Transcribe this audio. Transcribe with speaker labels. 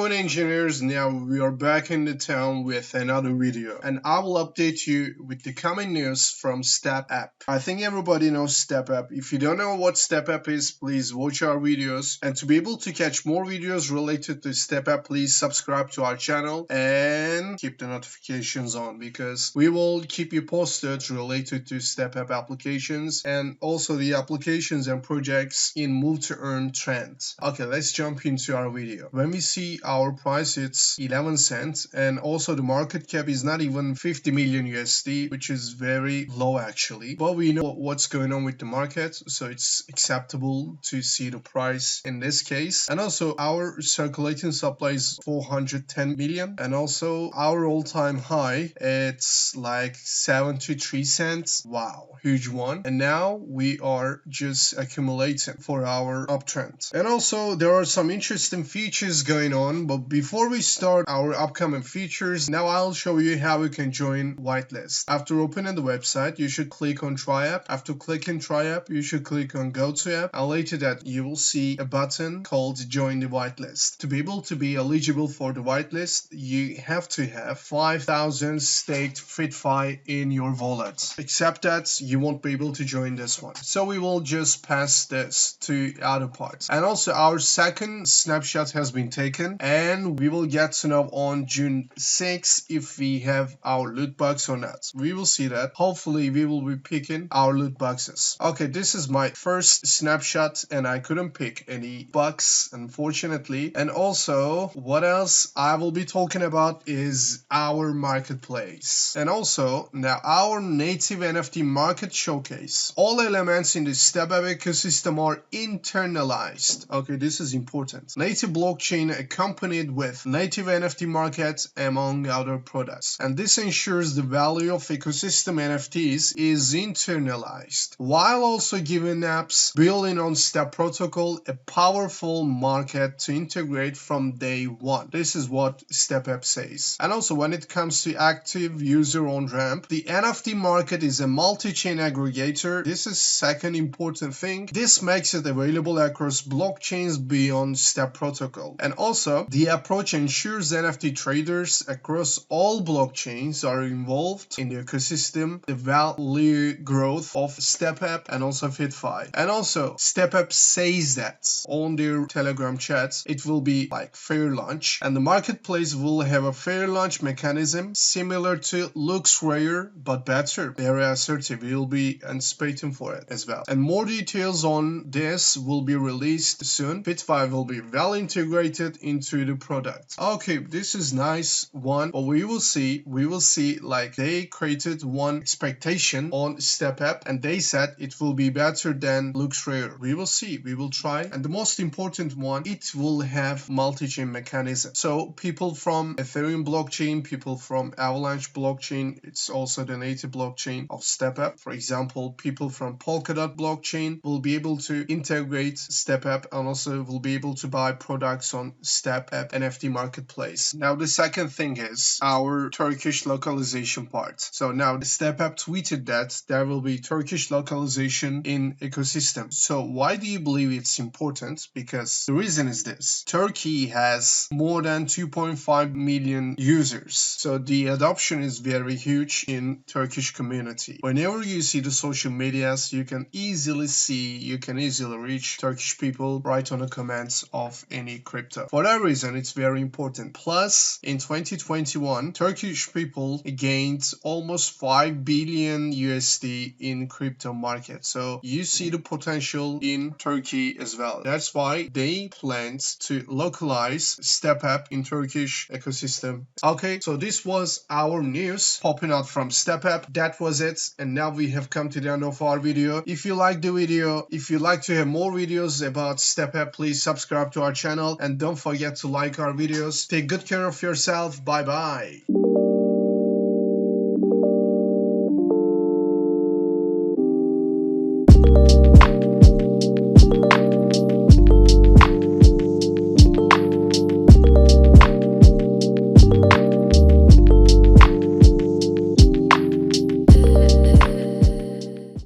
Speaker 1: Kucoin engineers, now we are back in the town with another video, and I will update you with the coming news from Step App. I think everybody knows Step App. If you don't know what Step App is, please watch our videos, and to be able to catch more videos related to Step App, please subscribe to our channel and keep the notifications on, because we will keep you posted related to Step App applications and also the applications and projects in move to earn trend. Okay, let's jump into our video. When we see our price, it's 11 cents, and also the market cap is not even 50 million USD, which is very low actually, but we know what's going on with the market, so it's acceptable to see the price in this case. And also our circulating supply is 410 million, and also our all-time high, it's like 73 cents. Wow, huge one. And now we are just accumulating for our uptrend. And also there are some interesting features going on, but before we start our upcoming features, now I'll show you how you can join Whitelist. After opening the website, you should click on Try App. After clicking Try App, you should click on Go to App, and later that you will see a button called Join the Whitelist. To be able to be eligible for the whitelist, you have to have 5,000 staked FitFi in your wallet. Except that you won't be able to join this one, so we will just pass this to other parts. And also our second snapshot has been taken, and we will get to know on June 6th if we have our loot box or not. We will see that. Hopefully we will be picking our loot boxes. Okay, this is my first snapshot, and I couldn't pick any bucks unfortunately. And also what else I will be talking about is our marketplace, and also now our native NFT market showcase. All elements in the Step App ecosystem are internalized. Okay, this is important. Native blockchain accompanied with native NFT market among other products, and this ensures the value of ecosystem NFTs is internalized, while also giving apps building on Step protocol a powerful market to integrate from day one. This is what Step App says. And also when it comes to active user on ramp, the NFT market is a multi-chain aggregator. This is second important thing. This makes it available across blockchains beyond Step protocol. And also the approach ensures NFT traders across all blockchains are involved in the ecosystem, the value growth of Step App and also FitFi. And also Step App says that on their Telegram chats it will be like fair launch, and the marketplace will have a fair launch mechanism similar to LooksRare but better. Very assertive. We will be anticipating for it as well. And more details on this will be released soon. FitFi will be well integrated into the product. Okay, this is nice one, but we will see like they created one expectation on Step App and they said it will be better than LooksRare. We will see, we will try. And the most important one, it will have multi-chain mechanism. So people from Ethereum blockchain, people from Avalanche blockchain, it's also the native blockchain of Step App. For example, people from Polkadot blockchain will be able to integrate Step App and also will be able to buy products on Step App NFT marketplace. Now the second thing is our Turkish localization part. So now the Step App tweeted that there will be Turkish localization in ecosystem. So why do you believe it's important? Because the reason is this: Turkey has more than 2.5 million users, so the adoption is very huge in Turkish community. Whenever you see the social medias, you can easily reach Turkish people right on the comments of any crypto. For that reason, it's very important. Plus, in 2021, Turkish people gained almost 5 billion USD in crypto market. So you see the potential in Turkey as well. That's why they planned to localize Step App in Turkish ecosystem. Okay, so this was our news popping out from Step App. That was it, and now we have come to the end of our video. If you like the video, if you like to have more videos about Step App, please subscribe to our channel and don't forget to like our videos. Take good care of yourself. Bye bye.